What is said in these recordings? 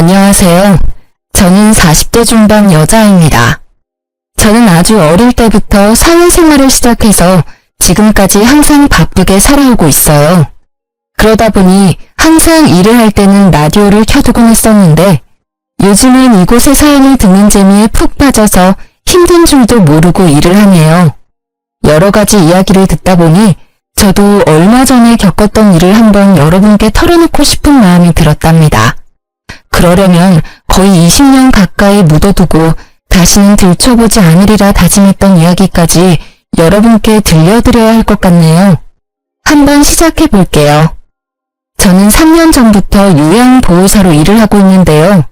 안녕하세요. 저는 40대 중반 여자입니다. 저는 아주 어릴 때부터 사회생활을 시작해서 지금까지 항상 바쁘게 살아오고 있어요. 그러다 보니 항상 일을 할 때는 라디오를 켜두곤 했었는데 요즘은 이곳의 사연을 듣는 재미에 푹 빠져서 힘든 줄도 모르고 일을 하네요. 여러 가지 이야기를 듣다 보니 저도 얼마 전에 겪었던 일을 한번 여러분께 털어놓고 싶은 마음이 들었답니다. 그러려면 거의 20년 가까이 묻어두고 다시는 들춰보지 않으리라 다짐했던 이야기까지 여러분께 들려드려야 할 것 같네요. 한번 시작해 볼게요. 저는 3년 전부터 요양보호사로 일을 하고 있는데요.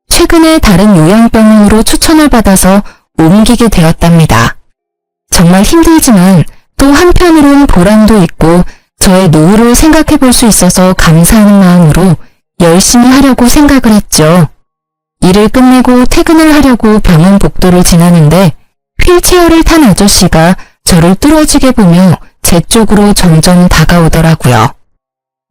최근에 다른 요양병원으로 추천을 받아서 옮기게 되었답니다. 정말 힘들지만 또 한편으론 보람도 있고 저의 노후를 생각해 볼 수 있어서 감사하는 마음으로 열심히 하려고 생각을 했죠. 일을 끝내고 퇴근을 하려고 병원 복도를 지나는데 휠체어를 탄 아저씨가 저를 뚫어지게 보며 제 쪽으로 점점 다가오더라고요.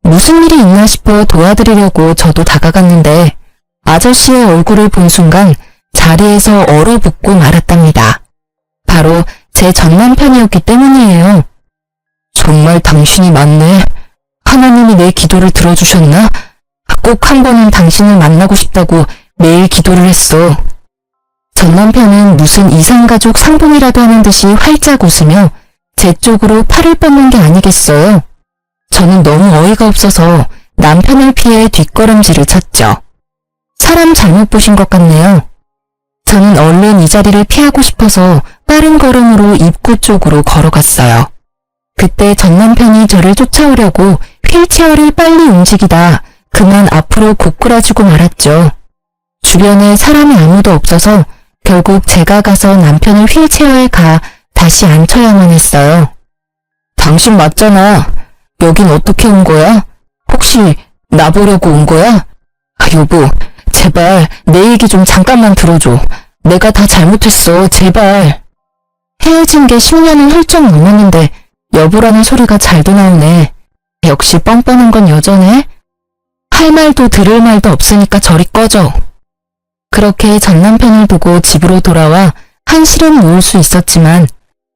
무슨 일이 있나 싶어 도와드리려고 저도 다가갔는데 아저씨의 얼굴을 본 순간 자리에서 얼어붙고 말았답니다. 바로 제 전 남편이었기 때문이에요. 정말 당신이 맞네. 하나님이 내 기도를 들어주셨나? 꼭 한 번은 당신을 만나고 싶다고 매일 기도를 했어. 전 남편은 무슨 이산가족 상봉이라도 하는 듯이 활짝 웃으며 제 쪽으로 팔을 뻗는 게 아니겠어요. 저는 너무 어이가 없어서 남편을 피해 뒷걸음질을 쳤죠. 사람 잘못 보신 것 같네요. 저는 얼른 이 자리를 피하고 싶어서 빠른 걸음으로 입구 쪽으로 걸어갔어요. 그때 전 남편이 저를 쫓아오려고 휠체어를 빨리 움직이다 그만 앞으로 고꾸라지고 말았죠. 주변에 사람이 아무도 없어서 결국 제가 가서 남편을 휠체어에 가 다시 앉혀야만 했어요. 당신 맞잖아. 여긴 어떻게 온 거야? 혹시 나 보려고 온 거야? 여보, 제발 내 얘기 좀 잠깐만 들어줘. 내가 다 잘못했어. 제발. 헤어진 게 10년은 훌쩍 넘었는데 여보라는 소리가 잘도 나오네. 역시 뻔뻔한 건 여전해? 할 말도 들을 말도 없으니까 저리 꺼져. 그렇게 전 남편을 두고 집으로 돌아와 한시름 놓을 수 있었지만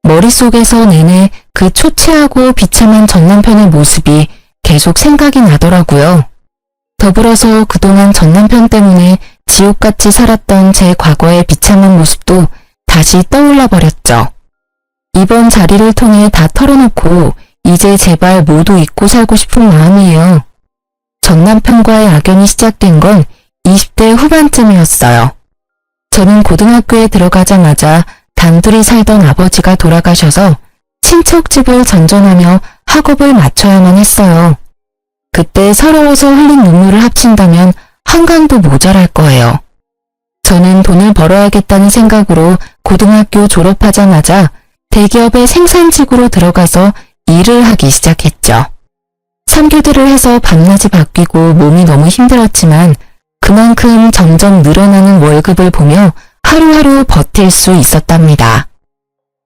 머릿속에서 내내 그 초췌하고 비참한 전 남편의 모습이 계속 생각이 나더라고요. 더불어서 그동안 전 남편 때문에 지옥같이 살았던 제 과거의 비참한 모습도 다시 떠올라 버렸죠. 이번 자리를 통해 다 털어놓고 이제 제발 모두 잊고 살고 싶은 마음이에요. 전 남편과의 악연이 시작된 건 20대 후반쯤이었어요. 저는 고등학교에 들어가자마자 단둘이 살던 아버지가 돌아가셔서 친척집을 전전하며 학업을 마쳐야만 했어요. 그때 서러워서 흘린 눈물을 합친다면 한강도 모자랄 거예요. 저는 돈을 벌어야겠다는 생각으로 고등학교 졸업하자마자 대기업의 생산직으로 들어가서 일을 하기 시작했죠. 3교대를 해서 밤낮이 바뀌고 몸이 너무 힘들었지만 그만큼 점점 늘어나는 월급을 보며 하루하루 버틸 수 있었답니다.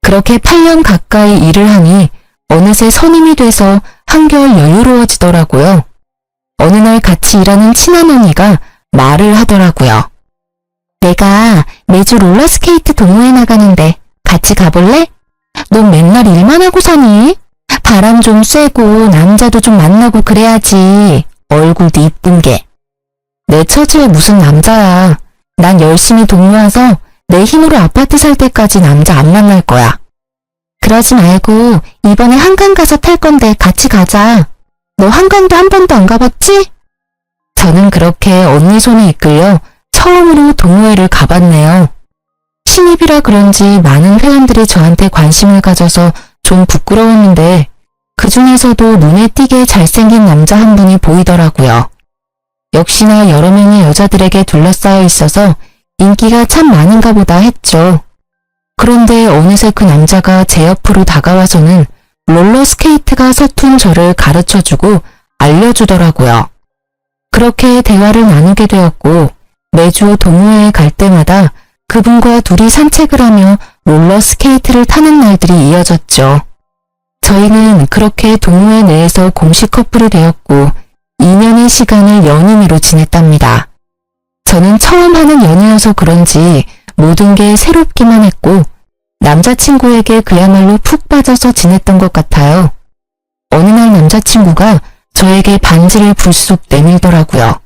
그렇게 8년 가까이 일을 하니 어느새 선임이 돼서 한결 여유로워지더라고요. 어느 날 같이 일하는 친한 언니가 말을 하더라고요. 내가 매주 롤러스케이트 동호회 나가는데 같이 가볼래? 넌 맨날 일만 하고 사니? 바람 좀 쐬고 남자도 좀 만나고 그래야지. 얼굴도 이쁜 게. 내 처지에 무슨 남자야. 난 열심히 돈 모아서 내 힘으로 아파트 살 때까지 남자 안 만날 거야. 그러지 말고 이번에 한강 가서 탈 건데 같이 가자. 너 한강도 한 번도 안 가봤지? 저는 그렇게 언니 손에 이끌려 처음으로 동호회를 가봤네요. 신입이라 그런지 많은 회원들이 저한테 관심을 가져서 좀 부끄러웠는데 그 중에서도 눈에 띄게 잘생긴 남자 한 분이 보이더라고요. 역시나 여러 명의 여자들에게 둘러싸여 있어서 인기가 참 많은가 보다 했죠. 그런데 어느새 그 남자가 제 옆으로 다가와서는 롤러스케이트가 서툰 저를 가르쳐주고 알려주더라고요. 그렇게 대화를 나누게 되었고 매주 동호회에 갈 때마다 그분과 둘이 산책을 하며 롤러스케이트를 타는 날들이 이어졌죠. 저희는 그렇게 동호회 내에서 공식 커플이 되었고 2년의 시간을 연인으로 지냈답니다. 처음 연애여서 그런지 모든 게 새롭기만 했고 남자친구에게 그야말로 푹 빠져서 지냈던 것 같아요. 어느 날 남자친구가 저에게 반지를 불쑥 내밀더라고요.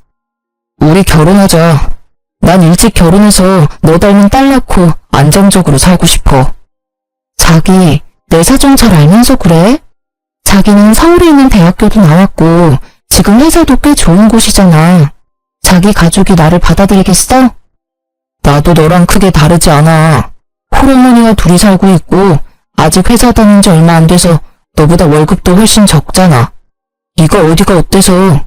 우리 결혼하자. 난 일찍 결혼해서 너 닮은 딸 낳고 안정적으로 살고 싶어. 자기, 내 사정 잘 알면서 그래? 자기는 서울에 있는 대학교도 나왔고 지금 회사도 꽤 좋은 곳이잖아. 자기 가족이 나를 받아들이겠어? 나도 너랑 크게 다르지 않아. 홀어머니와 둘이 살고 있고 아직 회사 다닌 지 얼마 안 돼서 너보다 월급도 훨씬 적잖아. 네가 어디가 어때서?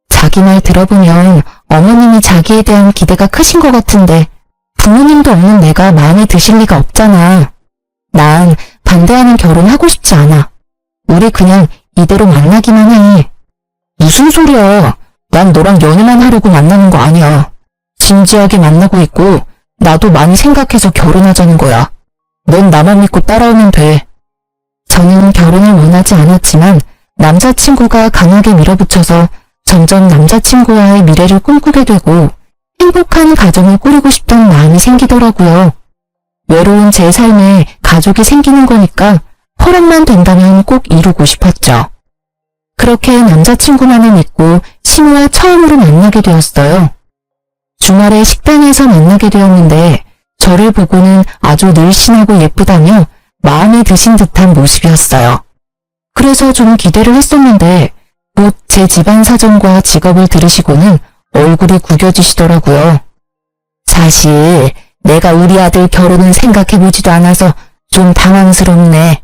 자기 말 들어보면 어머님이 자기에 대한 기대가 크신 것 같은데 부모님도 없는 내가 마음에 드실 리가 없잖아. 난 반대하는 결혼 하고 싶지 않아. 우리 그냥 이대로 만나기만 해. 무슨 소리야. 난 너랑 연애만 하려고 만나는 거 아니야. 진지하게 만나고 있고 나도 많이 생각해서 결혼하자는 거야. 넌 나만 믿고 따라오면 돼. 저는 결혼을 원하지 않았지만 남자친구가 강하게 밀어붙여서 점점 남자친구와의 미래를 꿈꾸게 되고 행복한 가정을 꾸리고 싶다는 마음이 생기더라고요. 외로운 제 삶에 가족이 생기는 거니까 허락만 된다면 꼭 이루고 싶었죠. 그렇게 남자친구만을 믿고 시무와 처음으로 만나게 되었어요. 주말에 식당에서 만나게 되었는데 저를 보고는 아주 늘씬하고 예쁘다며 마음에 드신 듯한 모습이었어요. 그래서 좀 기대를 했었는데 곧 제 집안 사정과 직업을 들으시고는 얼굴이 구겨지시더라고요. 사실 내가 우리 아들 결혼은 생각해보지도 않아서 좀 당황스럽네.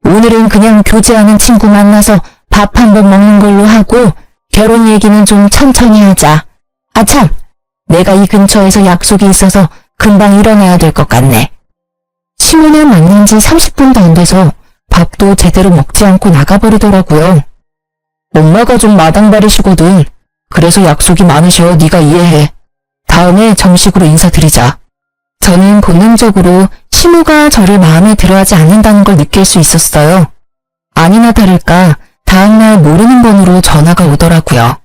오늘은 그냥 교제하는 친구 만나서 밥 한 번 먹는 걸로 하고 결혼 얘기는 좀 천천히 하자. 아참, 내가 이 근처에서 약속이 있어서 금방 일어나야 될 것 같네. 시무는 만난 지 30분도 안 돼서 밥도 제대로 먹지 않고 나가버리더라고요. 엄마가 좀 마당발이시거든. 그래서 약속이 많으셔. 네가 이해해. 다음에 정식으로 인사드리자. 저는 본능적으로 시무가 저를 마음에 들어하지 않는다는 걸 느낄 수 있었어요. 아니나 다를까 다음날 모르는 번호로 전화가 오더라고요.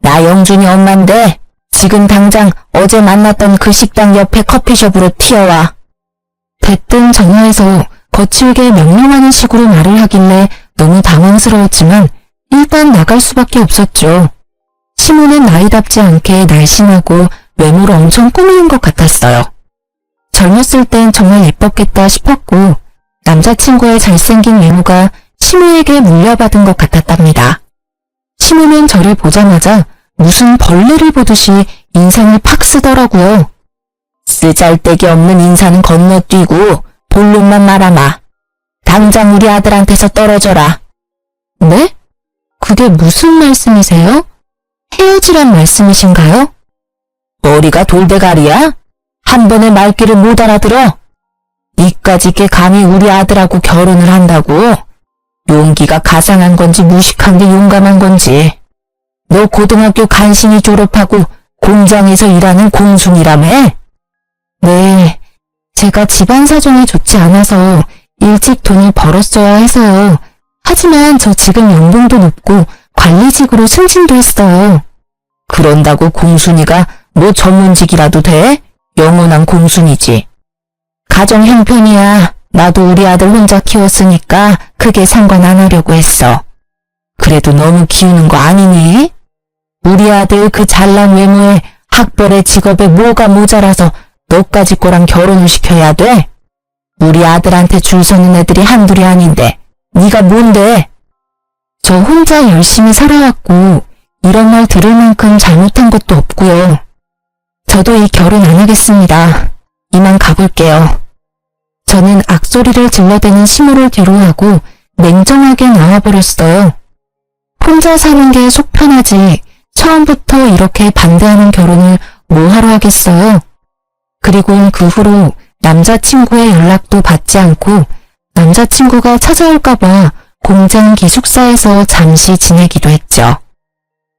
나 영준이 엄마인데 지금 당장 어제 만났던 그 식당 옆에 커피숍으로 튀어와. 대뜸 전화해서 거칠게 명령하는 식으로 말을 하길래 너무 당황스러웠지만 일단 나갈 수밖에 없었죠. 시무는 나이답지 않게 날씬하고 외모로 엄청 꾸미는 것 같았어요. 젊었을 땐 정말 예뻤겠다 싶었고 남자친구의 잘생긴 외모가 시무에게 물려받은 것 같았답니다. 시무는 저를 보자마자 무슨 벌레를 보듯이 인상을 팍 쓰더라고요. 쓰잘데기 없는 인사는 건너뛰고 본론만 말아마. 당장 우리 아들한테서 떨어져라. 네? 그게 무슨 말씀이세요? 헤어지란 말씀이신가요? 머리가 돌대가리야? 한 번에 말귀를 못 알아들어? 니까짓 게 감히 우리 아들하고 결혼을 한다고? 용기가 가상한 건지 무식한 게 용감한 건지. 너 고등학교 간신히 졸업하고 공장에서 일하는 공순이라며? 네, 제가 집안 사정이 좋지 않아서 일찍 돈을 벌었어야 해서요. 하지만 저 지금 연봉도 높고 관리직으로 승진도 했어요. 그런다고 공순이가 뭐 전문직이라도 돼? 영원한 공순이지. 가정 형편이야. 나도 우리 아들 혼자 키웠으니까 크게 상관 안 하려고 했어. 그래도 너무 키우는 거 아니니? 우리 아들 그 잘난 외모에 학벌에 직업에 뭐가 모자라서 너까지 거랑 결혼을 시켜야 돼? 우리 아들한테 줄 서는 애들이 한둘이 아닌데 네가 뭔데? 저 혼자 열심히 살아왔고 이런 말 들을 만큼 잘못한 것도 없고요. 저도 이 결혼 안 하겠습니다. 이만 가볼게요. 저는 악소리를 질러대는 시무를 뒤로하고 냉정하게 나와버렸어요. 혼자 사는 게 속 편하지 처음부터 이렇게 반대하는 결혼을 뭐하러 하겠어요. 그리고 그 후로 남자친구의 연락도 받지 않고 남자친구가 찾아올까봐 공장 기숙사에서 잠시 지내기도 했죠.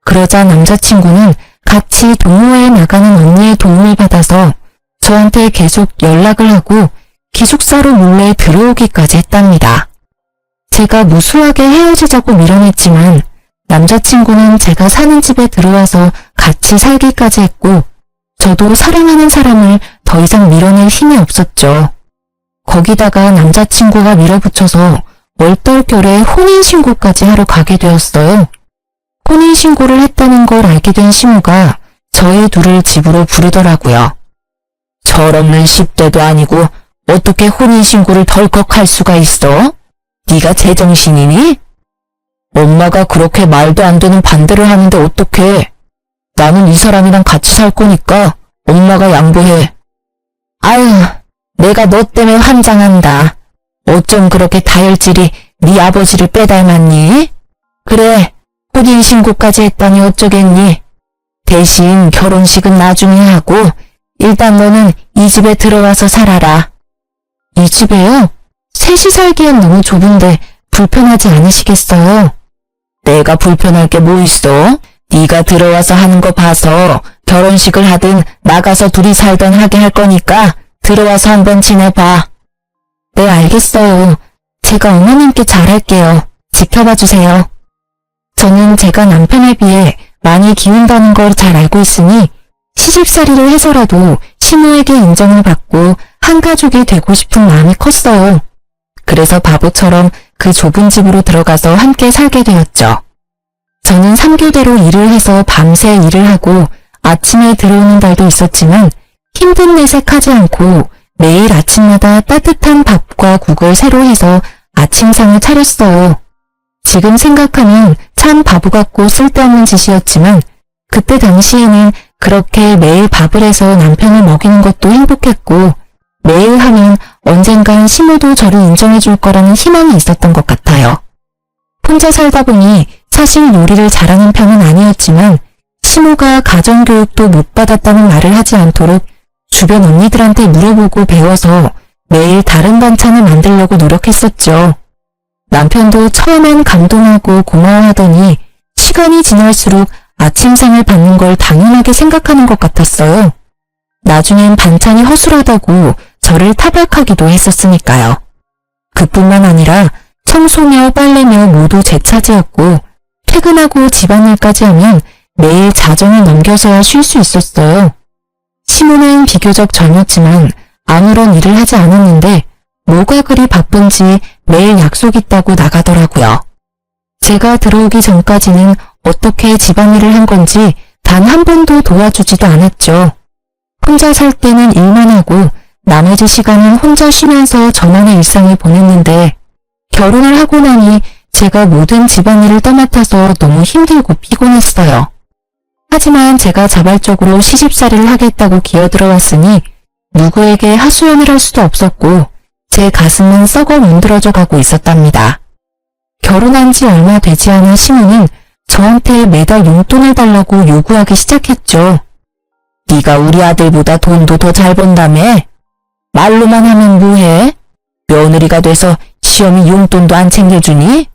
그러자 남자친구는 같이 동호회에 나가는 언니의 도움을 받아서 저한테 계속 연락을 하고 기숙사로 몰래 들어오기까지 했답니다. 제가 무수하게 헤어지자고 밀어냈지만 남자친구는 제가 사는 집에 들어와서 같이 살기까지 했고 저도 사랑하는 사람을 더 이상 밀어낼 힘이 없었죠. 거기다가 남자친구가 밀어붙여서 얼떨결에 혼인신고까지 하러 가게 되었어요. 혼인신고를 했다는 걸 알게 된 시모가 저희 둘을 집으로 부르더라고요. 철없는 10대도 아니고 어떻게 혼인신고를 덜컥 할 수가 있어? 네가 제정신이니? 엄마가 그렇게 말도 안 되는 반대를 하는데 어떡해? 나는 이 사람이랑 같이 살 거니까 엄마가 양보해. 아유, 내가 너 때문에 환장한다. 어쩜 그렇게 다혈질이 네 아버지를 빼닮았니? 그래, 혼인신고까지 했다니 어쩌겠니? 대신 결혼식은 나중에 하고 일단 너는 이 집에 들어와서 살아라. 이 집에요? 셋이 살기엔 너무 좁은데 불편하지 않으시겠어요? 내가 불편할 게 뭐 있어? 네가 들어와서 하는 거 봐서 결혼식을 하든 나가서 둘이 살던 하게 할 거니까 들어와서 한번 지내봐. 네, 알겠어요. 제가 어머님께 잘할게요. 지켜봐 주세요. 저는 제가 남편에 비해 많이 기운다는 걸 잘 알고 있으니 시집살이를 해서라도 시모에게 인정을 받고 한 가족이 되고 싶은 마음이 컸어요. 그래서 바보처럼 그 좁은 집으로 들어가서 함께 살게 되었죠. 저는 3교대로 일을 해서 밤새 일을 하고 아침에 들어오는 날도 있었지만 힘든 내색하지 않고 매일 아침마다 따뜻한 밥과 국을 새로 해서 아침상을 차렸어요. 지금 생각하면 참 바보 같고 쓸데없는 짓이었지만 그때 당시에는 그렇게 매일 밥을 해서 남편을 먹이는 것도 행복했고 매일 하면 언젠간 시모도 저를 인정해 줄 거라는 희망이 있었던 것 같아요. 혼자 살다 보니 사실 요리를 잘하는 편은 아니었지만 시모가 가정교육도 못 받았다는 말을 하지 않도록 주변 언니들한테 물어보고 배워서 매일 다른 반찬을 만들려고 노력했었죠. 남편도 처음엔 감동하고 고마워하더니 시간이 지날수록 아침상을 받는 걸 당연하게 생각하는 것 같았어요. 나중엔 반찬이 허술하다고 저를 타박하기도 했었으니까요. 그뿐만 아니라 청소며 빨래며 모두 제 차지였고 퇴근하고 집안일까지 하면 매일 자정을 넘겨서야 쉴 수 있었어요. 시모는 비교적 젊었지만 아무런 일을 하지 않았는데 뭐가 그리 바쁜지 매일 약속 있다고 나가더라고요. 제가 들어오기 전까지는 어떻게 집안일을 한 건지 단 한 번도 도와주지도 않았죠. 혼자 살 때는 일만 하고 나머지 시간은 혼자 쉬면서 저만의 일상을 보냈는데 결혼을 하고 나니 제가 모든 집안일을 떠맡아서 너무 힘들고 피곤했어요. 하지만 제가 자발적으로 시집살이를 하겠다고 기어들어왔으니 누구에게 하소연을 할 수도 없었고 제 가슴은 썩어 문드러져 가고 있었답니다. 결혼한 지 얼마 되지 않은 시모는 저한테 매달 용돈을 달라고 요구하기 시작했죠. 네가 우리 아들보다 돈도 더 잘 번다며? 말로만 하면 뭐해? 며느리가 돼서 시험이 용돈도 안 챙겨주니?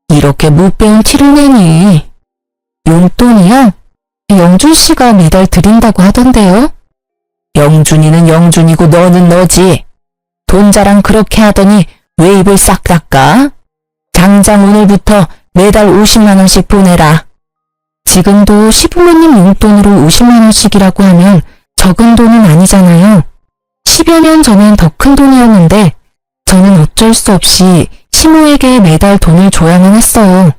이렇게 못 배운 티를 내니. 용돈이요? 영준 씨가 매달 드린다고 하던데요? 영준이는 영준이고 너는 너지. 돈 자랑 그렇게 하더니 왜 입을 싹 닦아? 당장 오늘부터 매달 50만 원씩 보내라. 지금도 시부모님 용돈으로 50만 원씩이라고 하면 적은 돈은 아니잖아요. 10여 년 전엔 더 큰 돈이었는데 저는 어쩔 수 없이 시모에게 매달 돈을 줘야만 했어요.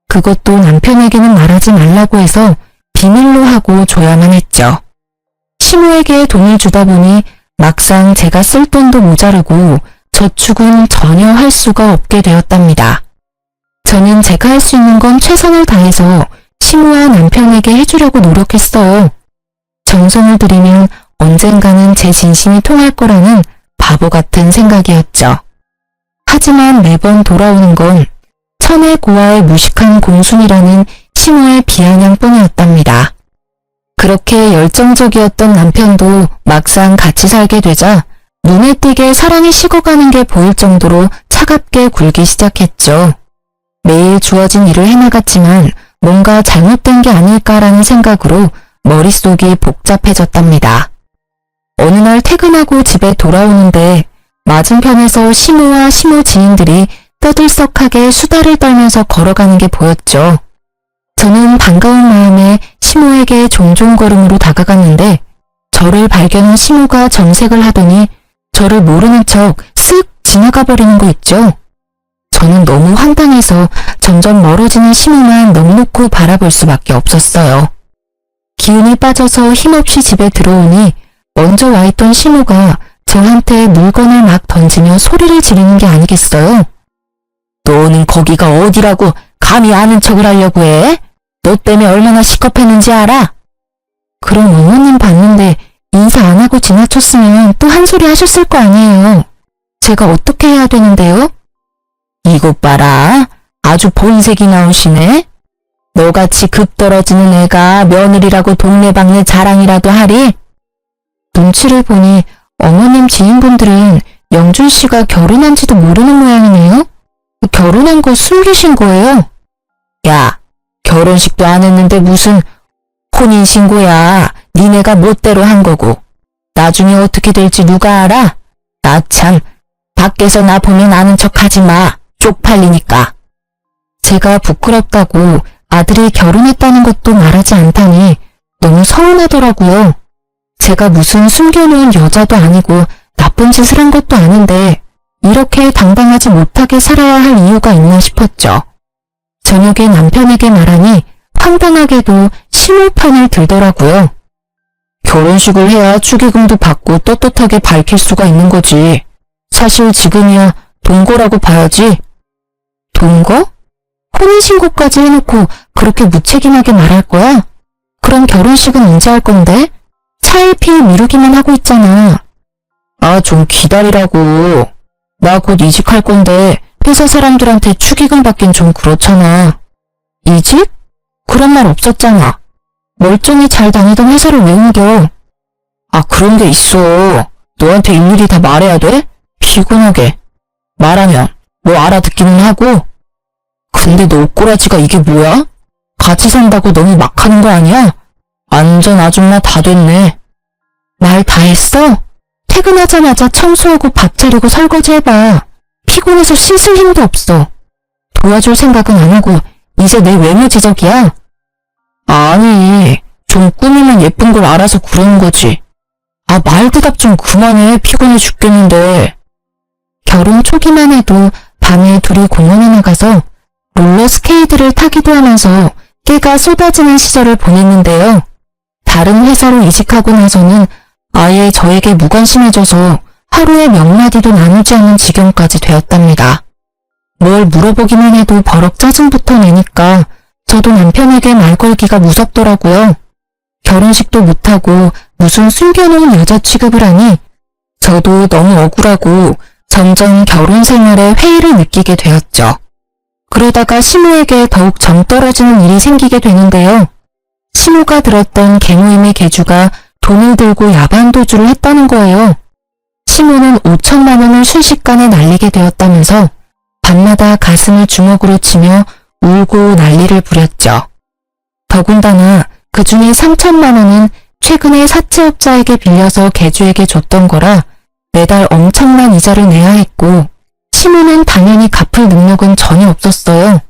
그것도 남편에게는 말하지 말라고 해서 비밀로 하고 줘야만 했죠. 시모에게 돈을 주다 보니 막상 제가 쓸 돈도 모자르고 저축은 전혀 할 수가 없게 되었답니다. 저는 제가 할 수 있는 건 최선을 다해서 시모와 남편에게 해주려고 노력했어요. 정성을 들이면 언젠가는 제 진심이 통할 거라는 바보 같은 생각이었죠. 하지만 매번 돌아오는 건 천의 고아의 무식한 공순이라는 시모의 비아냥뿐이었답니다. 그렇게 열정적이었던 남편도 막상 같이 살게 되자 눈에 띄게 사랑이 식어가는 게 보일 정도로 차갑게 굴기 시작했죠. 매일 주어진 일을 해나갔지만 뭔가 잘못된 게 아닐까라는 생각으로 머릿속이 복잡해졌답니다. 어느 날 퇴근하고 집에 돌아오는데 맞은편에서 시모와 시모 지인들이 떠들썩하게 수다를 떨면서 걸어가는 게 보였죠. 저는 반가운 마음에 시모에게 종종 걸음으로 다가갔는데 저를 발견한 시모가 정색을 하더니 저를 모르는 척 쓱 지나가 버리는 거 있죠. 저는 너무 황당해서 점점 멀어지는 시모만 넋놓고 바라볼 수밖에 없었어요. 기운이 빠져서 힘없이 집에 들어오니 먼저 와 있던 시모가 저한테 물건을 막 던지며 소리를 지르는 게 아니겠어요? 너는 거기가 어디라고 감히 아는 척을 하려고 해? 너 때문에 얼마나 시겁했는지 알아? 그럼 어머님 봤는데 인사 안 하고 지나쳤으면 또 한 소리 하셨을 거 아니에요. 제가 어떻게 해야 되는데요? 이것 봐라. 아주 본색이 나오시네. 너같이 급 떨어지는 애가 며느리라고 동네방네 자랑이라도 하리? 눈치를 보니 어머님 지인분들은 영준 씨가 결혼한지도 모르는 모양이네요. 결혼한 거 숨기신 거예요? 야, 결혼식도 안 했는데 무슨 혼인신고야. 니네가 멋대로 한 거고. 나중에 어떻게 될지 누가 알아? 나 참, 밖에서 나 보면 아는 척 하지 마. 쪽팔리니까. 제가 부끄럽다고 아들이 결혼했다는 것도 말하지 않다니 너무 서운하더라고요. 제가 무슨 숨겨놓은 여자도 아니고 나쁜 짓을 한 것도 아닌데 이렇게 당당하지 못하게 살아야 할 이유가 있나 싶었죠. 저녁에 남편에게 말하니 황당하게도 시모편을 들더라고요. 결혼식을 해야 축의금도 받고 떳떳하게 밝힐 수가 있는 거지. 사실 지금이야 동거라고 봐야지. 동거? 혼인신고까지 해놓고 그렇게 무책임하게 말할 거야? 그럼 결혼식은 언제 할 건데? 차일피일 미루기만 하고 있잖아. 아, 좀 기다리라고. 나 곧 이직할 건데 회사 사람들한테 축의금 받긴 좀 그렇잖아. 이직? 그런 말 없었잖아. 멀쩡히 잘 다니던 회사를 왜 옮겨? 아, 그런 게 있어. 너한테 일일이 다 말해야 돼? 피곤하게. 말하면 뭐 알아듣기는 하고. 근데 너 꼬라지가 이게 뭐야? 같이 산다고 너무 막 하는 거 아니야? 완전 아줌마 다 됐네. 말 다 했어? 퇴근하자마자 청소하고 밥 차리고 설거지 해봐. 피곤해서 씻을 힘도 없어. 도와줄 생각은 안 하고 이제 내 외모 지적이야? 아니, 좀 꾸미면 예쁜 걸 알아서 그러는 거지. 아, 말대답 좀 그만해. 피곤해 죽겠는데. 결혼 초기만 해도 밤에 둘이 공원에 나가서 롤러스케이트를 타기도 하면서 깨가 쏟아지는 시절을 보냈는데요. 다른 회사로 이직하고 나서는 아예 저에게 무관심해져서 하루에 몇 마디도 나누지 않는 지경까지 되었답니다. 뭘 물어보기만 해도 버럭 짜증부터 내니까 저도 남편에게 말 걸기가 무섭더라고요. 결혼식도 못하고 무슨 숨겨놓은 여자 취급을 하니 저도 너무 억울하고 점점 결혼 생활에 회의를 느끼게 되었죠. 그러다가 시모에게 더욱 정 떨어지는 일이 생기게 되는데요. 시모가 들었던 개모임의 계주가 돈을 들고 야반도주를 했다는 거예요. 시모는 5천만 원을 순식간에 날리게 되었다면서 밤마다 가슴을 주먹으로 치며 울고 난리를 부렸죠. 더군다나 그 중에 3천만 원은 최근에 사채업자에게 빌려서 계주에게 줬던 거라 매달 엄청난 이자를 내야 했고 시모는 당연히 갚을 능력은 전혀 없었어요.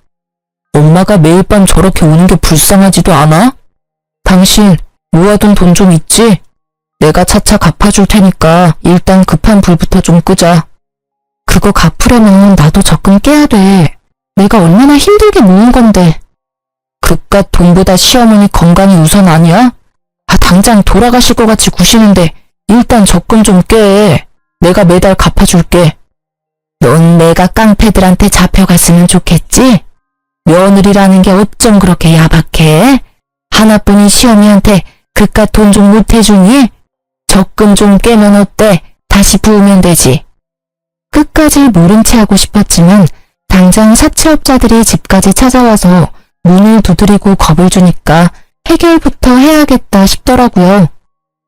엄마가 매일 밤 저렇게 우는 게 불쌍하지도 않아? 당신 모아둔 돈 좀 있지? 내가 차차 갚아줄 테니까 일단 급한 불부터 좀 끄자. 그거 갚으려면 나도 적금 깨야 돼. 내가 얼마나 힘들게 모은 건데. 그깟 돈보다 시어머니 건강이 우선 아니야? 아, 당장 돌아가실 것 같이 구시는데 일단 적금 좀 깨. 내가 매달 갚아줄게. 넌 내가 깡패들한테 잡혀갔으면 좋겠지? 며느리라는 게 어쩜 그렇게 야박해? 하나뿐인 시어미한테 그깟 돈 좀 못 해주니? 적금 좀 깨면 어때? 다시 부으면 되지. 끝까지 모른 채 하고 싶었지만 당장 사채업자들이 집까지 찾아와서 문을 두드리고 겁을 주니까 해결부터 해야겠다 싶더라고요.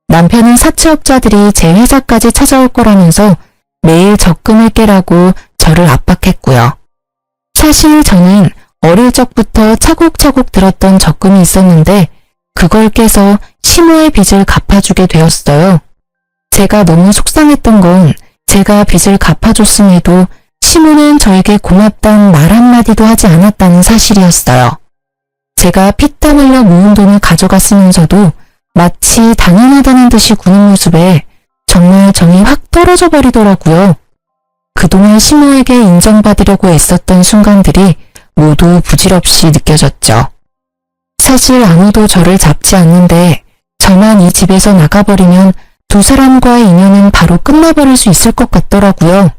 남편은 사채업자들이 제 회사까지 찾아올 거라면서 매일 적금을 깨라고 저를 압박했고요. 사실 저는 어릴 적부터 차곡차곡 들었던 적금이 있었는데 그걸 깨서 시모의 빚을 갚아주게 되었어요. 제가 너무 속상했던 건 제가 빚을 갚아줬음에도 시모는 저에게 고맙다는 말 한마디도 하지 않았다는 사실이었어요. 제가 피땀 흘려 모은 돈을 가져갔으면서도 마치 당연하다는 듯이 구는 모습에 정말 정이 확 떨어져 버리더라고요. 그동안 시모에게 인정받으려고 애썼던 순간들이 모두 부질없이 느껴졌죠. 사실 아무도 저를 잡지 않는데 저만 이 집에서 나가버리면 두 사람과의 인연은 바로 끝나버릴 수 있을 것 같더라고요.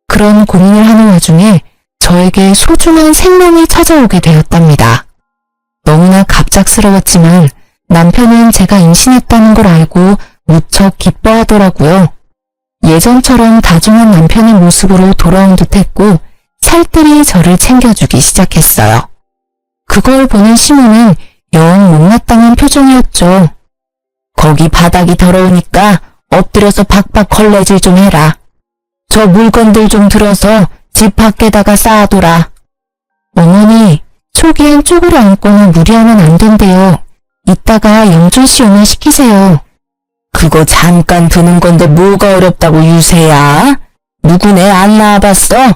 그런 고민을 하는 와중에 저에게 소중한 생명이 찾아오게 되었답니다. 너무나 갑작스러웠지만 남편은 제가 임신했다는 걸 알고 무척 기뻐하더라고요. 예전처럼 다정한 남편의 모습으로 돌아온 듯했고 살뜰히 저를 챙겨주기 시작했어요. 그걸 보는 시모는 영 못마땅한 표정이었죠. 거기 바닥이 더러우니까 엎드려서 박박 걸레질 좀 해라. 저 물건들 좀 들어서 집 밖에다가 쌓아둬라. 어머니, 초기엔 쪼그려 앉거나 무리하면 안 된대요. 이따가 영준 씨 오면 시키세요. 그거 잠깐 드는 건데 뭐가 어렵다고 유세야? 누구네 안 낳아봤어?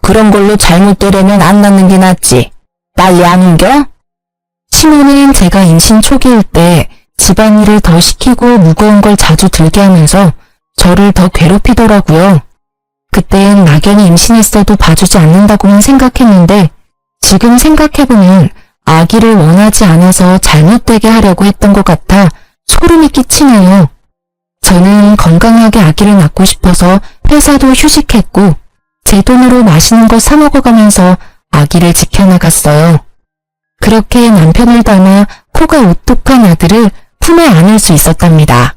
그런 걸로 잘못되려면 안 낳는 게 낫지. 빨리 안 옮겨? 시모는 제가 임신 초기일 때 집안일을 더 시키고 무거운 걸 자주 들게 하면서 저를 더 괴롭히더라고요. 그땐 막연히 임신했어도 봐주지 않는다고만 생각했는데 지금 생각해보면 아기를 원하지 않아서 잘못되게 하려고 했던 것 같아 소름이 끼치네요. 저는 건강하게 아기를 낳고 싶어서 회사도 휴직했고 제 돈으로 맛있는 거 사 먹어가면서 아기를 지켜나갔어요. 그렇게 남편을 닮아 코가 오똑한 아들을 품에 안을 수 있었답니다.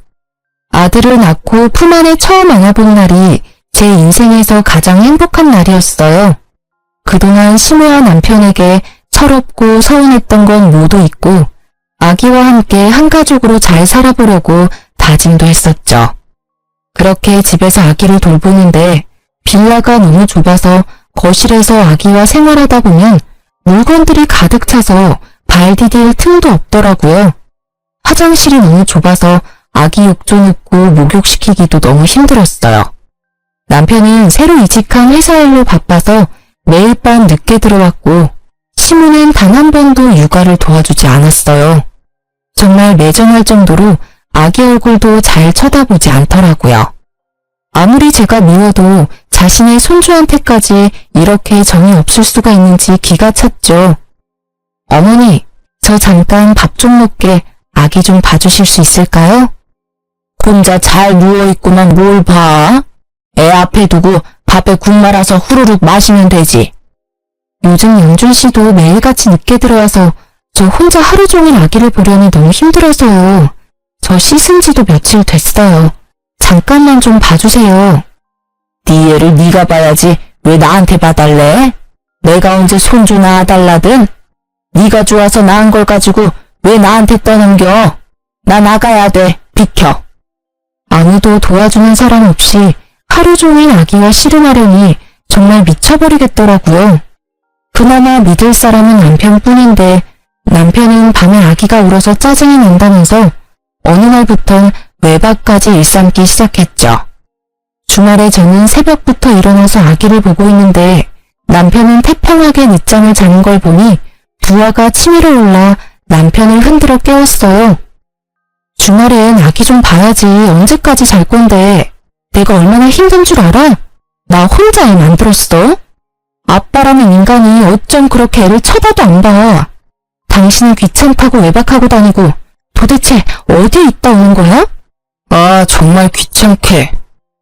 아들을 낳고 품 안에 처음 안아본 날이 제 인생에서 가장 행복한 날이었어요. 그동안 시모와 남편에게 철없고 서운했던 건 모두 잊고 아기와 함께 한 가족으로 잘 살아보려고 다짐도 했었죠. 그렇게 집에서 아기를 돌보는데 빌라가 너무 좁아서 거실에서 아기와 생활하다 보면 물건들이 가득 차서 발 디딜 틈도 없더라고요. 화장실이 너무 좁아서 아기 욕조 넣고 목욕시키기도 너무 힘들었어요. 남편은 새로 이직한 회사 일로 바빠서 매일 밤 늦게 들어왔고 시모는 단 한 번도 육아를 도와주지 않았어요. 정말 매정할 정도로 아기 얼굴도 잘 쳐다보지 않더라고요. 아무리 제가 미워도 자신의 손주한테까지 이렇게 정이 없을 수가 있는지 기가 찼죠. 어머니, 저 잠깐 밥 좀 먹게 아기 좀 봐주실 수 있을까요? 혼자 잘 누워있구만 뭘 봐? 애 앞에 두고 밥에 국 말아서 후루룩 마시면 되지. 요즘 영준 씨도 매일같이 늦게 들어와서 저 혼자 하루 종일 아기를 보려니 너무 힘들어서요. 저 씻은 지도 며칠 됐어요. 잠깐만 좀 봐주세요. 네 애를 네가 봐야지 왜 나한테 봐달래? 내가 언제 손주 낳아달라든? 네가 좋아서 낳은 걸 가지고 왜 나한테 떠넘겨? 나 나가야 돼. 비켜. 아무도 도와주는 사람 없이 하루 종일 아기와 씨름하려니 정말 미쳐버리겠더라고요. 그나마 믿을 사람은 남편뿐인데 남편은 밤에 아기가 울어서 짜증이 난다면서 어느 날부턴 외박까지 일삼기 시작했죠. 주말에 저는 새벽부터 일어나서 아기를 보고 있는데 남편은 태평하게 늦잠을 자는 걸 보니 부하가 치밀어 올라 남편을 흔들어 깨웠어요. 주말엔 아기 좀 봐야지 언제까지 잘 건데 내가 얼마나 힘든 줄 알아? 나 혼자 애 만들었어? 아빠라는 인간이 어쩜 그렇게 애를 쳐다도 안 봐. 당신은 귀찮다고 외박하고 다니고 도대체 어디에 있다 오는 거야? 아 정말 귀찮게.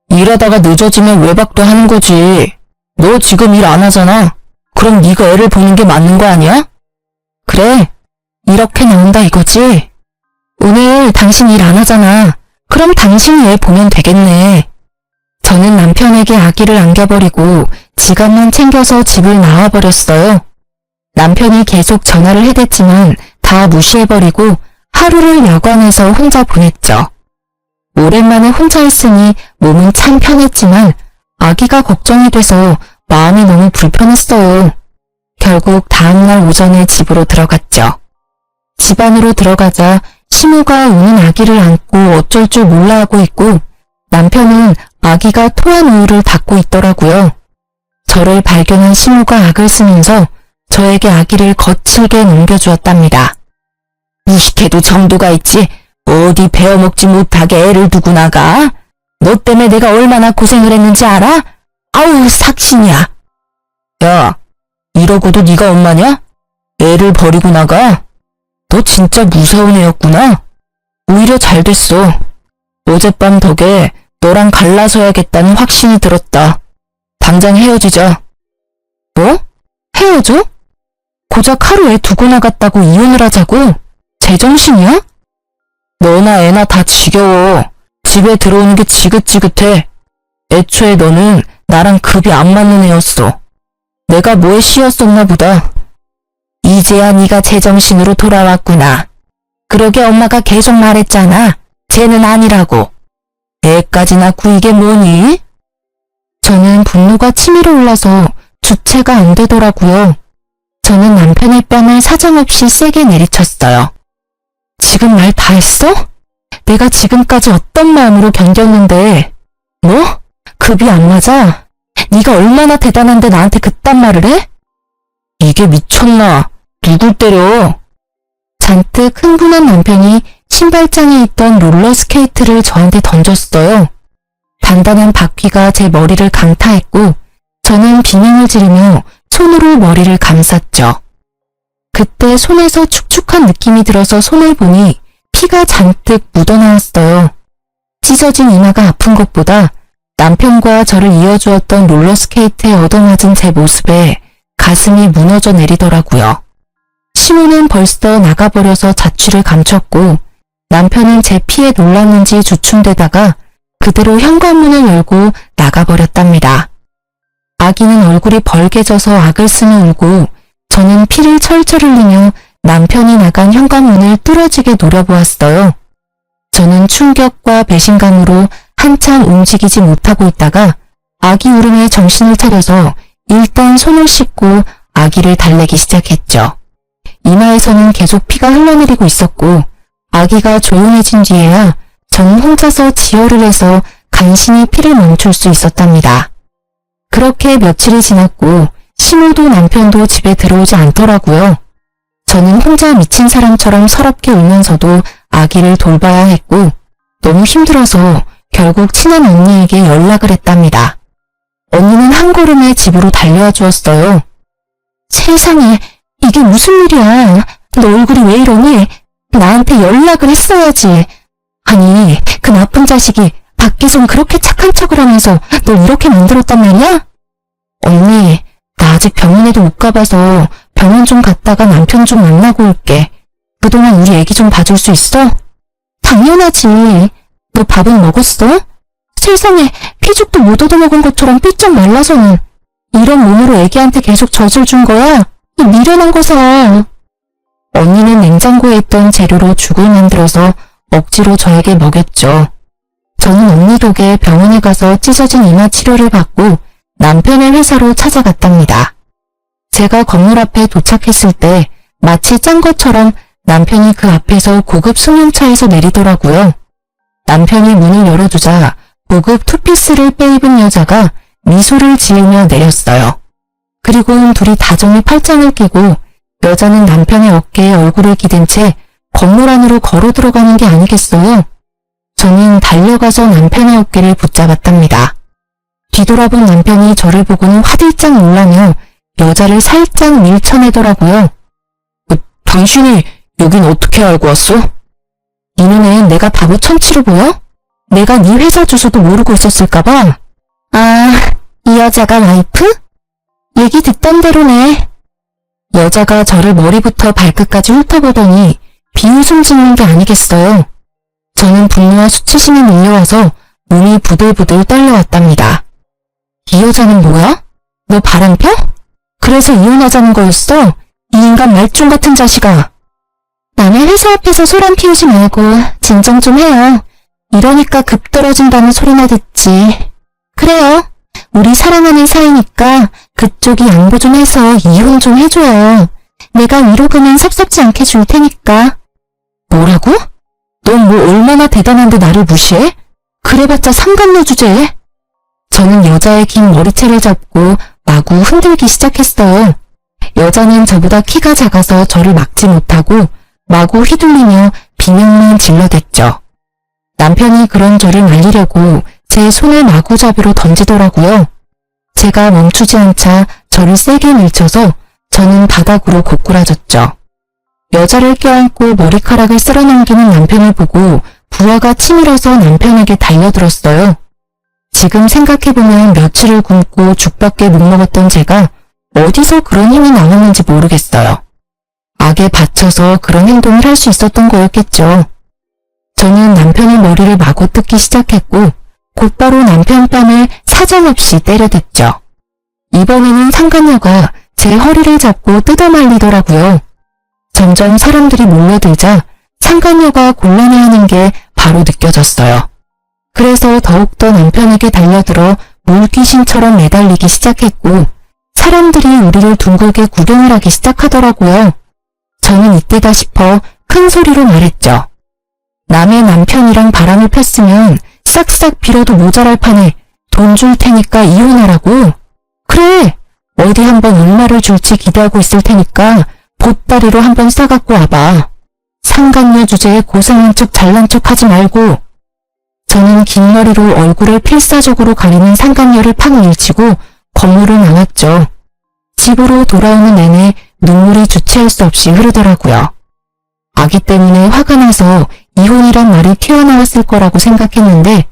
일하다가 늦어지면 외박도 하는 거지. 너 지금 일 안 하잖아. 그럼 네가 애를 보는 게 맞는 거 아니야? 그래. 이렇게 나온다 이거지? 오늘 당신 일 안 하잖아. 그럼 당신이 애 보면 되겠네. 저는 남편에게 아기를 안겨버리고 지갑만 챙겨서 집을 나와버렸어요. 남편이 계속 전화를 해댔지만 다 무시해버리고 하루를 야관에서 혼자 보냈죠. 오랜만에 혼자 있으니 몸은 참 편했지만 아기가 걱정이 돼서 마음이 너무 불편했어요. 결국 다음날 오전에 집으로 들어갔죠. 집 안으로 들어가자 시모가 우는 아기를 안고 어쩔 줄 몰라 하고 있고 남편은 아기가 토한 우유를 닦고 있더라고요. 저를 발견한 시모가 악을 쓰면서 저에게 아기를 거칠게 넘겨주었답니다. 무식해도 정도가 있지 어디 베어먹지 못하게 애를 두고 나가? 너 때문에 내가 얼마나 고생을 했는지 알아? 아우 삭신이야. 야, 이러고도 네가 엄마냐? 애를 버리고 나가? 너 진짜 무서운 애였구나. 오히려 잘 됐어. 어젯밤 덕에 너랑 갈라서야겠다는 확신이 들었다. 당장 헤어지자. 뭐? 헤어져? 고작 하루 애 두고 나갔다고 이혼을 하자고? 제정신이야? 너나 애나 다 지겨워. 집에 들어오는 게 지긋지긋해. 애초에 너는 나랑 급이 안 맞는 애였어. 내가 뭐에 씌었었나 보다. 이제야 네가 제정신으로 돌아왔구나. 그러게 엄마가 계속 말했잖아. 쟤는 아니라고. 애까지 낳고 이게 뭐니? 저는 분노가 치밀어 올라서 주체가 안 되더라고요. 저는 남편의 뺨을 사정없이 세게 내리쳤어요. 지금 말 다 했어? 내가 지금까지 어떤 마음으로 견뎠는데 뭐? 급이 안 맞아? 네가 얼마나 대단한데 나한테 그딴 말을 해? 이게 미쳤나? 누굴 때려? 잔뜩 흥분한 남편이 신발장에 있던 롤러스케이트를 저한테 던졌어요. 단단한 바퀴가 제 머리를 강타했고 저는 비명을 지르며 손으로 머리를 감쌌죠. 그때 손에서 축축한 느낌이 들어서 손을 보니 피가 잔뜩 묻어나왔어요. 찢어진 이마가 아픈 것보다 남편과 저를 이어주었던 롤러스케이트에 얻어맞은 제 모습에 가슴이 무너져 내리더라고요. 시모는 벌써 나가버려서 자취를 감췄고 남편은 제 피에 놀랐는지 주춤대다가 그대로 현관문을 열고 나가버렸답니다. 아기는 얼굴이 벌개져서 악을 쓰며 울고 저는 피를 철철 흘리며 남편이 나간 현관문을 뚫어지게 노려보았어요. 저는 충격과 배신감으로 한참 움직이지 못하고 있다가 아기 울음에 정신을 차려서 일단 손을 씻고 아기를 달래기 시작했죠. 이마에서는 계속 피가 흘러내리고 있었고 아기가 조용해진 뒤에야 저는 혼자서 지혈을 해서 간신히 피를 멈출 수 있었답니다. 그렇게 며칠이 지났고 시모도 남편도 집에 들어오지 않더라고요. 저는 혼자 미친 사람처럼 서럽게 울면서도 아기를 돌봐야 했고 너무 힘들어서 결국 친한 언니에게 연락을 했답니다. 언니는 한 걸음에 집으로 달려와 주었어요. 세상에, 이게 무슨 일이야? 너 얼굴이 왜 이러니? 나한테 연락을 했어야지. 아니, 그 나쁜 자식이 밖에선 그렇게 착한 척을 하면서 널 이렇게 만들었단 말이야? 언니, 나 아직 병원에도 못 가봐서 병원 좀 갔다가 남편 좀 만나고 올게. 그동안 우리 애기 좀 봐줄 수 있어? 당연하지. 너 밥은 먹었어? 세상에, 피죽도 못 얻어먹은 것처럼 삐쩍 말라서는. 이런 몸으로 애기한테 계속 젖을 준 거야? 이 미련한 거사. 언니는 냉장고에 있던 재료로 죽을 만들어서 억지로 저에게 먹였죠. 저는 언니 덕에 병원에 가서 찢어진 이마 치료를 받고 남편의 회사로 찾아갔답니다. 제가 건물 앞에 도착했을 때 마치 짠 것처럼 남편이 그 앞에서 고급 승용차에서 내리더라고요. 남편이 문을 열어주자 고급 투피스를 빼입은 여자가 미소를 지으며 내렸어요. 그리고는 둘이 다정히 팔짱을 끼고 여자는 남편의 어깨에 얼굴을 기댄 채 건물 안으로 걸어 들어가는 게 아니겠어요? 저는 달려가서 남편의 어깨를 붙잡았답니다. 뒤돌아본 남편이 저를 보고는 화들짝 놀라며 여자를 살짝 밀쳐내더라고요. 당신이 여긴 어떻게 알고 왔어? 이 눈엔 내가 바보 천치로 보여? 내가 네 회사 주소도 모르고 있었을까봐. 아, 이 여자가 와이프? 얘기 듣던 대로네. 여자가 저를 머리부터 발끝까지 훑어보더니 비웃음 짓는 게 아니겠어요. 저는 분노와 수치심이 밀려와서 몸이 부들부들 떨려왔답니다. 이 여자는 뭐야? 너 바람펴? 그래서 이혼하자는 거였어? 이 인간 말종 같은 자식아. 남의 회사 앞에서 소란 피우지 말고 진정 좀 해요. 이러니까 급 떨어진다는 소리나 듣지. 그래요. 우리 사랑하는 사이니까 그쪽이 양보 좀 해서 이혼 좀 해줘요. 내가 위로금은 섭섭지 않게 줄 테니까. 뭐라고? 넌 뭐 얼마나 대단한데 나를 무시해? 그래봤자 상간녀 주제에. 저는 여자의 긴 머리채를 잡고 마구 흔들기 시작했어요. 여자는 저보다 키가 작아서 저를 막지 못하고 마구 휘둘리며 비명만 질러댔죠. 남편이 그런 저를 말리려고 제 손을 마구잡이로 던지더라고요. 제가 멈추지 않자 저를 세게 밀쳐서 저는 바닥으로 고꾸라졌죠. 여자를 껴안고 머리카락을 쓸어넘기는 남편을 보고 부하가 치밀어서 남편에게 달려들었어요. 지금 생각해보면 며칠을 굶고 죽밖에 못 먹었던 제가 어디서 그런 힘이 나왔는지 모르겠어요. 악에 받쳐서 그런 행동을 할 수 있었던 거였겠죠. 저는 남편의 머리를 마구 뜯기 시작했고 곧바로 남편 뺨을 사정없이 때려댔죠. 이번에는 상간녀가 제 허리를 잡고 뜯어말리더라고요. 점점 사람들이 몰려들자 상간녀가 곤란해하는 게 바로 느껴졌어요. 그래서 더욱더 남편에게 달려들어 물귀신처럼 매달리기 시작했고 사람들이 우리를 둥글게 구경을 하기 시작하더라고요. 저는 이때다 싶어 큰 소리로 말했죠. 남의 남편이랑 바람을 폈으면 싹싹 빌어도 모자랄 판에 돈 줄 테니까 이혼하라고. 그래, 어디 한번 얼마를 줄지 기대하고 있을 테니까 보따리로 한번 싸갖고 와봐. 상간녀 주제에 고상한 척 잘난 척 하지 말고. 저는 긴 머리로 얼굴을 필사적으로 가리는 상간녀를 팍 밀치고 건물을 나왔죠. 집으로 돌아오는 내내 눈물이 주체할 수 없이 흐르더라고요. 아기 때문에 화가 나서 이혼이란 말이 튀어나왔을 거라고 생각했는데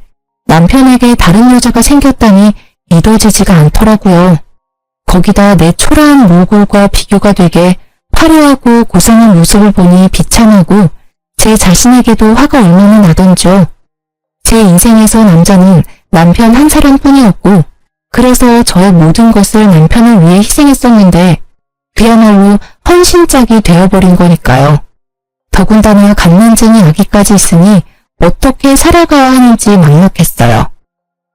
남편에게 다른 여자가 생겼다니 믿어지지가 않더라고요. 거기다 내 초라한 몰골과 비교가 되게 화려하고 고상한 모습을 보니 비참하고 제 자신에게도 화가 얼마나 나던지요. 제 인생에서 남자는 남편 한 사람뿐이었고 그래서 저의 모든 것을 남편을 위해 희생했었는데 그야말로 헌신짝이 되어버린 거니까요. 더군다나 갓난쟁이 아기까지 있으니 어떻게 살아가야 하는지 막막했어요.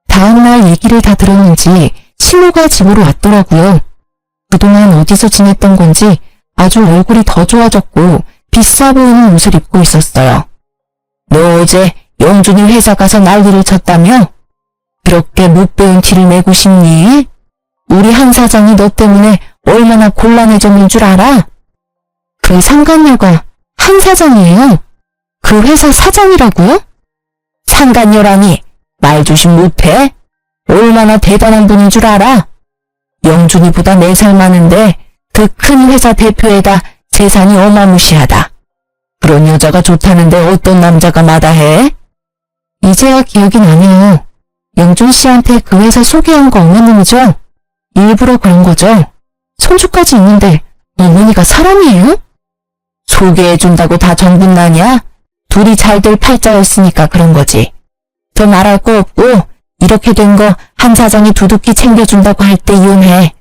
다음날 얘기를 다 들었는지 시모가 집으로 왔더라고요. 그동안 어디서 지냈던 건지 아주 얼굴이 더 좋아졌고 비싸 보이는 옷을 입고 있었어요. 너 어제 영준이 회사 가서 난리를 쳤다며? 그렇게 못 배운 티를 내고 싶니? 우리 한 사장이 너 때문에 얼마나 곤란해졌는 줄 알아? 그 상간녀가 한 사장이에요? 그 회사 사장이라고요? 상간녀라니 말 조심 못해? 얼마나 대단한 분인 줄 알아? 영준이보다 4살 많은데 그 큰 회사 대표에다 재산이 어마무시하다. 그런 여자가 좋다는데 어떤 남자가 마다해? 이제야 기억이 나네요. 영준 씨한테 그 회사 소개한 거 어머님이죠? 일부러 그런 거죠? 손주까지 있는데 어머니가 사람이에요? 소개해준다고 다 정분나냐? 둘이 잘될 팔자였으니까 그런 거지. 더 말할 거 없고 이렇게 된 거 한 사장이 두둑히 챙겨준다고 할 때 이혼해.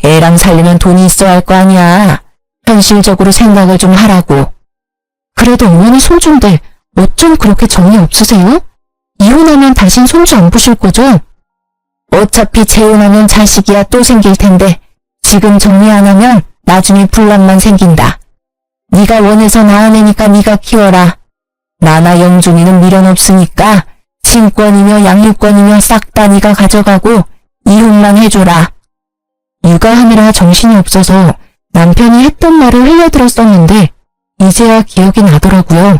애랑 살려면 돈이 있어야 할 거 아니야. 현실적으로 생각을 좀 하라고. 그래도 어머니 손주인데 어쩜 그렇게 정이 없으세요? 이혼하면 다신 손주 안 보실 거죠? 어차피 재혼하면 자식이야 또 생길 텐데 지금 정리 안 하면 나중에 분란만 생긴다. 네가 원해서 낳아내니까 네가 키워라. 나나 영준이는 미련 없으니까 친권이며 양육권이며 싹 다 네가 가져가고 이혼만 해줘라. 육아하느라 정신이 없어서 남편이 했던 말을 흘려들었었는데 이제야 기억이 나더라고요.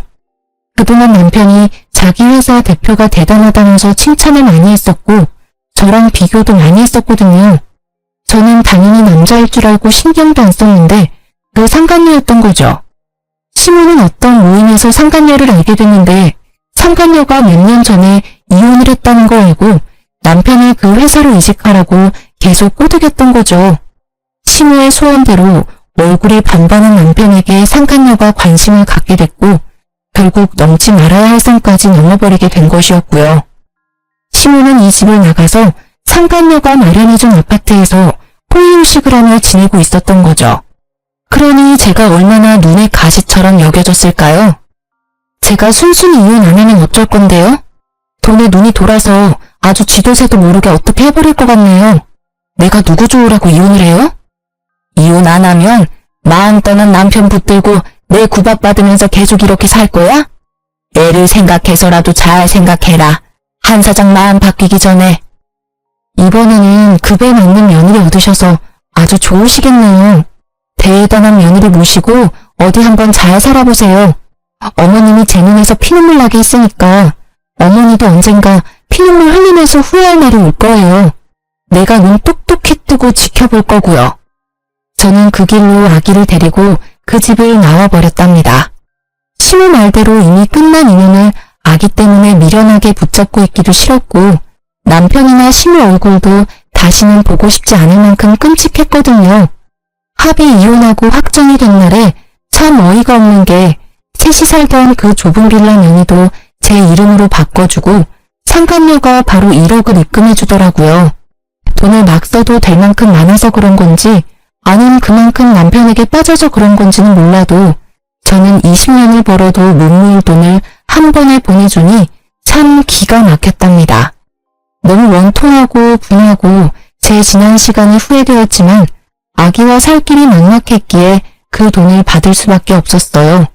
그동안 남편이 자기 회사 대표가 대단하다면서 칭찬을 많이 했었고 저랑 비교도 많이 했었거든요. 저는 당연히 남자일 줄 알고 신경도 안 썼는데 그 상간녀였던 거죠. 시모는 어떤 모임에서 상간녀를 알게 됐는데 상간녀가 몇 년 전에 이혼을 했다는 거 알고 남편을 그 회사로 이직하라고 계속 꼬드겼던 거죠. 시모의 소원대로 얼굴이 반반한 남편에게 상간녀가 관심을 갖게 됐고 결국 넘지 말아야 할 선까지 넘어버리게 된 것이었고요. 시모는 이 집을 나가서 상간녀가 마련해준 아파트에서 혼인휴식을 하며 지내고 있었던 거죠. 그러니 제가 얼마나 눈의 가시처럼 여겨졌을까요? 제가 순순히 이혼 안 하면 어쩔 건데요? 돈에 눈이 돌아서 아주 쥐도새도 모르게 어떻게 해버릴 것 같네요. 내가 누구 좋으라고 이혼을 해요? 이혼 안 하면 마음 떠난 남편 붙들고 내 구박받으면서 계속 이렇게 살 거야? 애를 생각해서라도 잘 생각해라. 한 사장 마음 바뀌기 전에. 이번에는 급에 맞는 며느리 얻으셔서 아주 좋으시겠네요. 대단한 며느리 모시고 어디 한번 잘 살아보세요. 어머님이 제 눈에서 피눈물 나게 했으니까 어머니도 언젠가 피눈물 흘리면서 후회할 날이 올 거예요. 내가 눈 똑똑히 뜨고 지켜볼 거고요. 저는 그 길로 아기를 데리고 그 집을 나와버렸답니다. 시모 말대로 이미 끝난 인연을 아기 때문에 미련하게 붙잡고 있기도 싫었고 남편이나 시모 얼굴도 다시는 보고 싶지 않을 만큼 끔찍했거든요. 합의 이혼하고 확정이 된 날에 참 어이가 없는 게 셋이 살던 그 좁은 빌라 명의도 제 이름으로 바꿔주고 상간녀가 바로 1억을 입금해주더라고요. 돈을 막 써도 될 만큼 많아서 그런 건지 아님 그만큼 남편에게 빠져서 그런 건지는 몰라도 저는 20년을 벌어도 못 모을 돈을 한 번에 보내주니 참 기가 막혔답니다. 너무 원통하고 분하고 제 지난 시간이 후회되었지만 아기와 살 길이 막막했기에 그 돈을 받을 수밖에 없었어요.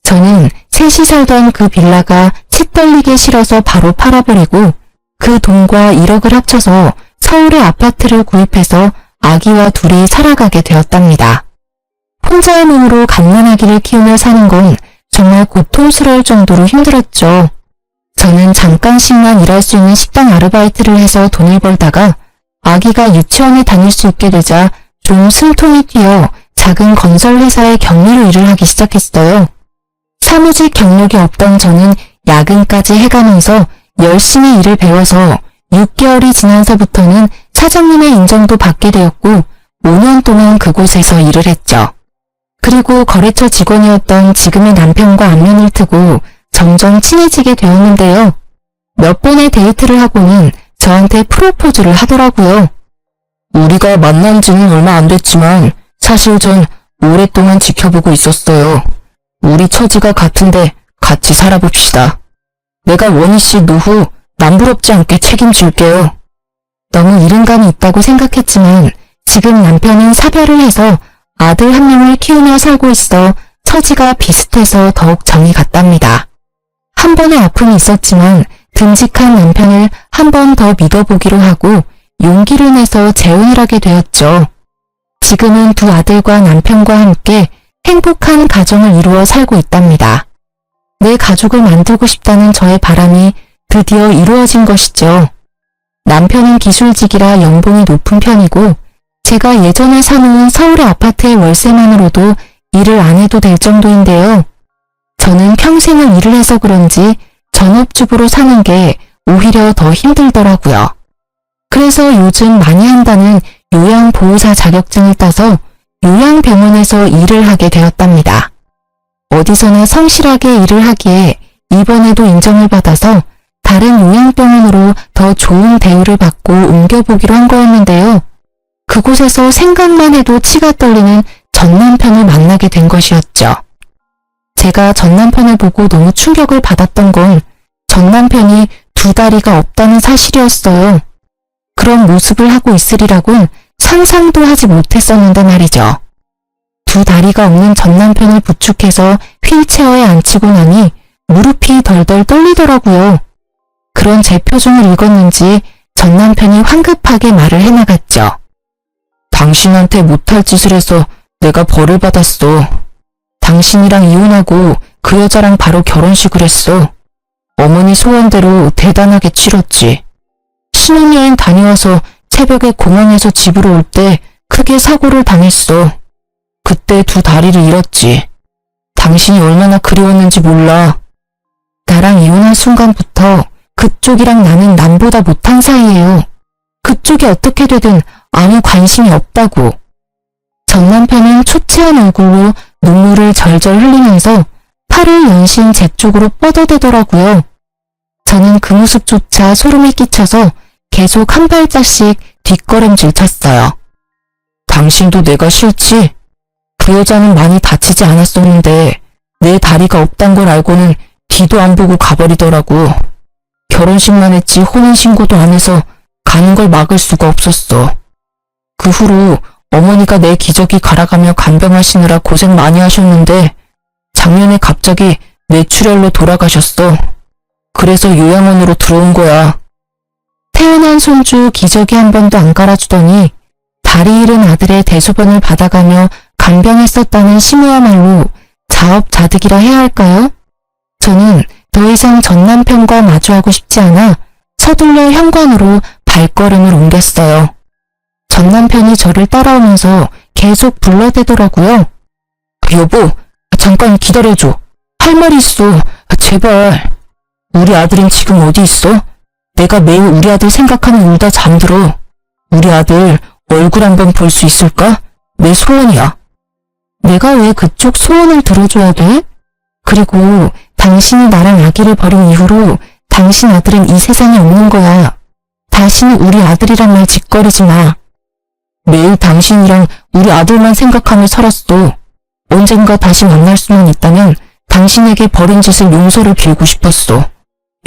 저는 셋이 살던 그 빌라가 집 떨리게 싫어서 바로 팔아버리고 그 돈과 1억을 합쳐서 서울의 아파트를 구입해서 아기와 둘이 살아가게 되었답니다. 혼자의 몸으로 갓난아기를 키우며 사는 건 정말 고통스러울 정도로 힘들었죠. 저는 잠깐씩만 일할 수 있는 식당 아르바이트를 해서 돈을 벌다가 아기가 유치원에 다닐 수 있게 되자 좀 숨통이 튀어 작은 건설회사의 경리로 일을 하기 시작했어요. 사무직 경력이 없던 저는 야근까지 해가면서 열심히 일을 배워서 6개월이 지나서부터는 사장님의 인정도 받게 되었고 5년 동안 그곳에서 일을 했죠. 그리고 거래처 직원이었던 지금의 남편과 안면을 트고 점점 친해지게 되었는데요. 몇 번의 데이트를 하고는 저한테 프로포즈를 하더라고요. 우리가 만난 지는 얼마 안 됐지만 사실 전 오랫동안 지켜보고 있었어요. 우리 처지가 같은데 같이 살아봅시다. 내가 원희 씨 노후 남부럽지 않게 책임질게요. 너무 이른 감이 있다고 생각했지만 지금 남편은 사별을 해서 아들 한 명을 키우며 살고 있어 처지가 비슷해서 더욱 정이 갔답니다. 한 번의 아픔이 있었지만 듬직한 남편을 한 번 더 믿어보기로 하고 용기를 내서 재혼을 하게 되었죠. 지금은 두 아들과 남편과 함께 행복한 가정을 이루어 살고 있답니다. 내 가족을 만들고 싶다는 저의 바람이 드디어 이루어진 것이죠. 남편은 기술직이라 연봉이 높은 편이고 제가 예전에 사놓은 서울의 아파트의 월세만으로도 일을 안 해도 될 정도인데요. 저는 평생을 일을 해서 그런지 전업주부로 사는 게 오히려 더 힘들더라고요. 그래서 요즘 많이 한다는 요양보호사 자격증을 따서 요양병원에서 일을 하게 되었답니다. 어디서나 성실하게 일을 하기에 이번에도 인정을 받아서 다른 요양병원으로 더 좋은 대우를 받고 옮겨보기로 한 거였는데요. 그곳에서 생각만 해도 치가 떨리는 전 남편을 만나게 된 것이었죠. 제가 전 남편을 보고 너무 충격을 받았던 건 전 남편이 두 다리가 없다는 사실이었어요. 그런 모습을 하고 있으리라곤 상상도 하지 못했었는데 말이죠. 두 다리가 없는 전 남편을 부축해서 휠체어에 앉히고 나니 무릎이 덜덜 떨리더라고요. 그런 제 표정을 읽었는지 전 남편이 황급하게 말을 해나갔죠. 당신한테 못할 짓을 해서 내가 벌을 받았어. 당신이랑 이혼하고 그 여자랑 바로 결혼식을 했어. 어머니 소원대로 대단하게 치렀지. 신혼여행 다녀와서 새벽에 공항에서 집으로 올 때 크게 사고를 당했어. 그때 두 다리를 잃었지. 당신이 얼마나 그리웠는지 몰라. 나랑 이혼한 순간부터 그쪽이랑 나는 남보다 못한 사이예요. 그쪽이 어떻게 되든 아무 관심이 없다고. 전 남편은 초췌한 얼굴로 눈물을 절절 흘리면서 팔을 연신 제 쪽으로 뻗어대더라고요. 저는 그 모습조차 소름이 끼쳐서 계속 한 발짝씩 뒷걸음질 쳤어요. 당신도 내가 싫지? 그 여자는 많이 다치지 않았었는데 내 다리가 없단 걸 알고는 뒤도 안 보고 가버리더라고. 결혼식만 했지 혼인신고도 안 해서 가는 걸 막을 수가 없었어. 그 후로 어머니가 내 기저귀 갈아가며 간병하시느라 고생 많이 하셨는데 작년에 갑자기 뇌출혈로 돌아가셨어. 그래서 요양원으로 들어온 거야. 태어난 손주 기저귀 한 번도 안 갈아주더니 다리 잃은 아들의 대소변을 받아가며 간병했었다는 시모야말로 자업자득이라 해야 할까요? 저는 더 이상 전 남편과 마주하고 싶지 않아 서둘러 현관으로 발걸음을 옮겼어요. 전 남편이 저를 따라오면서 계속 불러대더라고요. 여보, 잠깐 기다려줘. 할 말이 있어. 제발. 우리 아들은 지금 어디 있어? 내가 매일 우리 아들 생각하면 울다 잠들어. 우리 아들 얼굴 한번 볼 수 있을까? 내 소원이야. 내가 왜 그쪽 소원을 들어줘야 돼? 그리고 당신이 나랑 아기를 버린 이후로 당신 아들은 이 세상에 없는 거야. 다시는 우리 아들이란 말 짓거리지 마. 매일 당신이랑 우리 아들만 생각하며 살았어. 언젠가 다시 만날 수만 있다면 당신에게 버린 짓을 용서를 빌고 싶었어.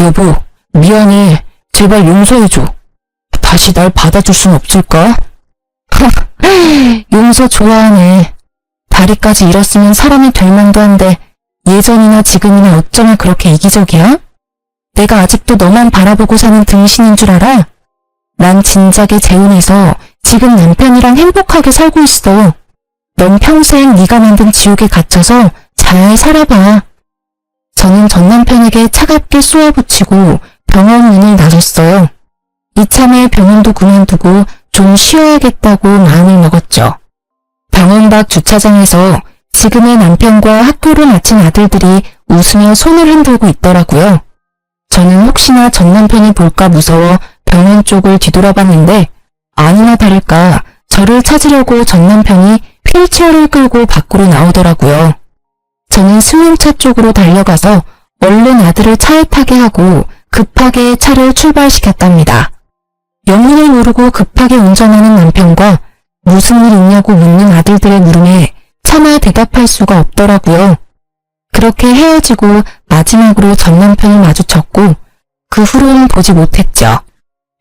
여보, 미안해. 제발 용서해줘. 다시 날 받아줄 순 없을까? 용서 좋아하네. 다리까지 잃었으면 사람이 될 만도 한데 예전이나 지금이나 어쩌면 그렇게 이기적이야? 내가 아직도 너만 바라보고 사는 등신인 줄 알아? 난 진작에 재혼해서 지금 남편이랑 행복하게 살고 있어. 넌 평생 네가 만든 지옥에 갇혀서 잘 살아봐. 저는 전 남편에게 차갑게 쏘아붙이고 병원 문을 나섰어요. 이참에 병원도 그만두고 좀 쉬어야겠다고 마음을 먹었죠. 병원 밖 주차장에서 지금의 남편과 학교를 마친 아들들이 웃으며 손을 흔들고 있더라고요. 저는 혹시나 전 남편이 볼까 무서워 병원 쪽을 뒤돌아봤는데 아니나 다를까 저를 찾으려고 전 남편이 휠체어를 끌고 밖으로 나오더라고요. 저는 승용차 쪽으로 달려가서 얼른 아들을 차에 타게 하고 급하게 차를 출발시켰답니다. 영문을 모르고 급하게 운전하는 남편과 무슨 일 있냐고 묻는 아들들의 물음에 차마 대답할 수가 없더라고요. 그렇게 헤어지고 마지막으로 전 남편을 마주쳤고 그 후로는 보지 못했죠.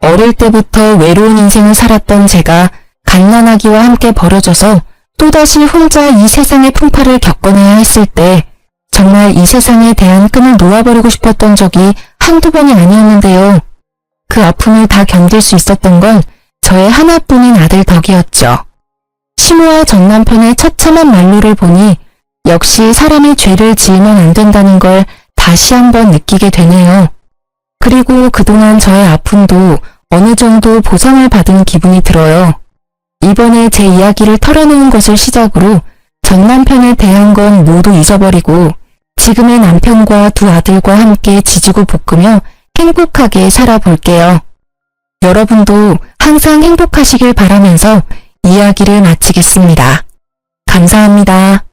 어릴 때부터 외로운 인생을 살았던 제가 갓난아기와 함께 버려져서 또다시 혼자 이 세상의 풍파를 겪어내야 했을 때 정말 이 세상에 대한 끈을 놓아버리고 싶었던 적이 한두 번이 아니었는데요. 그 아픔을 다 견딜 수 있었던 건 저의 하나뿐인 아들 덕이었죠. 시모와 전 남편의 처참한 말로를 보니 역시 사람이 죄를 지으면 안 된다는 걸 다시 한번 느끼게 되네요. 그리고 그동안 저의 아픔도 어느 정도 보상을 받은 기분이 들어요. 이번에 제 이야기를 털어놓은 것을 시작으로 전 남편에 대한 건 모두 잊어버리고 지금의 남편과 두 아들과 함께 지지고 볶으며 행복하게 살아볼게요. 여러분도 항상 행복하시길 바라면서 이야기를 마치겠습니다. 감사합니다.